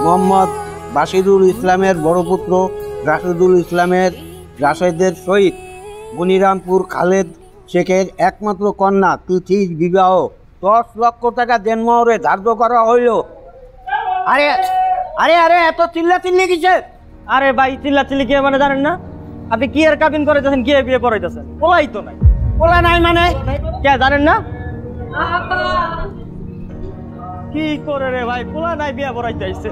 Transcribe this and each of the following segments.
মোহাম্মদ বাশিরুল ইসলামের বড় পুত্র রাশেদুল ইসলামের রাশেদের সহিত গনিরামপুর খালেদ শেখের একমাত্র কন্যা তিথির বিবাহ 10 লক্ষ টাকা দেনমোহরে ধার্য করা হইল। আরে আরে আরে এত চিল্লাচিল্লি কিসের? আরে ভাই চিল্লাচিল্লি কি মানে জানেন না? আপনি কি আর কাবিন করাইতেছেন, কি বিয়ে পড়াইতেছেন? পোলাই তো নাই। পোলা নাই মানে কে জানেন না? কি করে রে ভাই, পোলা নাই বিয়ে পড়াইতে আইছে।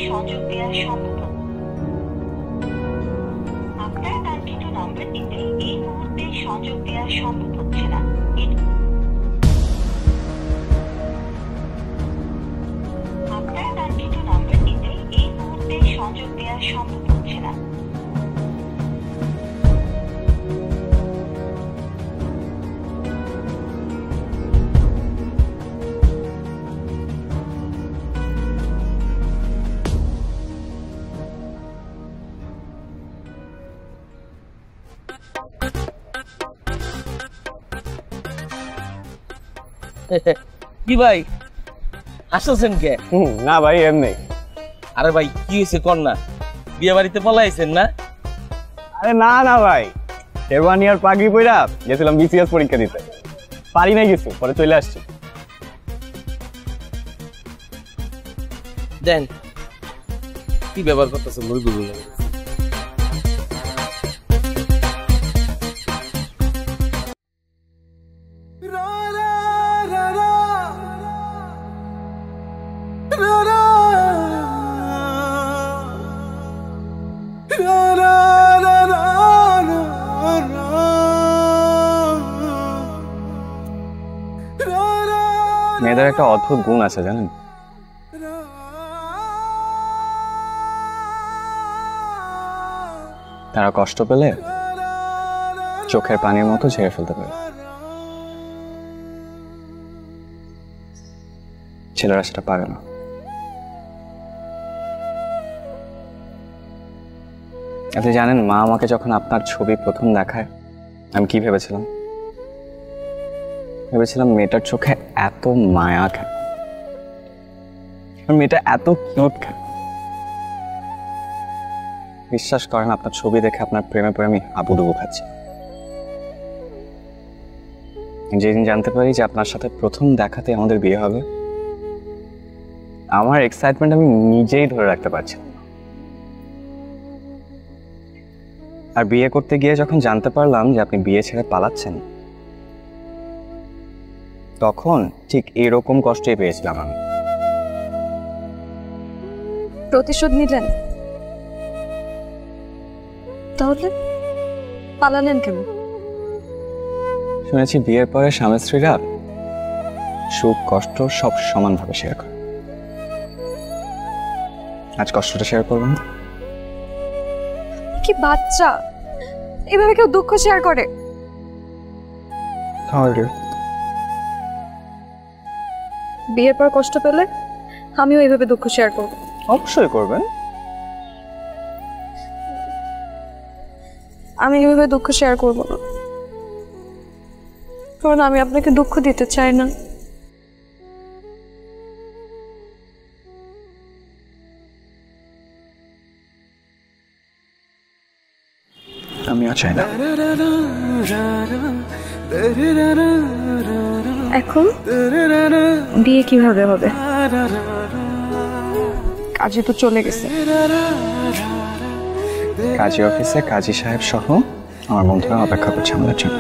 সংযোগ দেওয়া সম্ভব। আপনার কাঙ্ক্ষিত নম্বরটিতে এই মুহূর্তে সংযোগ দেওয়া সম্ভব হচ্ছে না। আপনার কাঙ্ক্ষিত নম্বরটিতে এই মুহূর্তে সংযোগ দেওয়া সম্ভব হচ্ছে না। কি ভাই আসছেন কে? না ভাই এমনি। আরে ভাই কি হয়েছে কন্যা, বিয়ে বাড়িতে পলাইছেন না? আরে না না ভাই, শেরওয়ানিয়ার পাগড়ি পইরা গেছিলাম বিসিএস পরীক্ষা দিতে, পারি না কিছু, পরে চলে আসছি। দেন কি ব্যবহার করতেছেন মুরগি? মেয়েদের একটা অদ্ভুত গুণ আছে জানেন, তারা কষ্ট পেলে চোখের পানির মতো ঝেড়ে ফেলতে পারে, ছেলেরা সেটা পারে না। আপনি জানেন মা আমাকে যখন আপনার ছবি প্রথম দেখায় আমি কি ভেবেছিলাম? ভেবেছিলাম মেয়েটার চোখে এত মায়া কেন, মেয়েটা এত কিউট কেন। বিশ্বাস করেন আপনার ছবি দেখে আপনার প্রেমে পড়ে আমি হাবুডুবু খাচ্ছি। যেদিন জানতে পারি যে আপনার সাথে প্রথম দেখাতে আমাদের বিয়ে হবে, আমার এক্সাইটমেন্ট আমি নিজেই ধরে রাখতে পারছি। আর বিয়ে করতে গিয়ে যখন জানতে পারলাম যে আপনি বিয়ে ছেড়ে পালাচ্ছেন, তখন ঠিক এরকম কষ্টই পেয়েছিলাম আমি। প্রতিশোধ নিলেন? তাহলে পালালেন কেন? শুনেছি বিয়ের পরে স্বামী স্ত্রীরা সুখ কষ্ট সব সমানভাবে শেয়ার করে। আজ কষ্টটা শেয়ার করবেন? কি বাচ্চা, এভাবে কেউ দুঃখ শেয়ার করে? বিয়ের পর কষ্ট পেলে আমিও এইভাবে দুঃখ শেয়ার করব। অবশ্যই করবেন। আমি এইভাবে দুঃখ শেয়ার করব না, কারণ আমি আপনাকে দুঃখ দিতে চাই না। আমিও চাই না। এখন বিয়ে কিভাবে হবে? কাজী তো চলে গেছে। কাজী অফিসে কাজী সাহেব সহ আমার বন্ধুরা অপেক্ষা করছে আমাদের জন্য।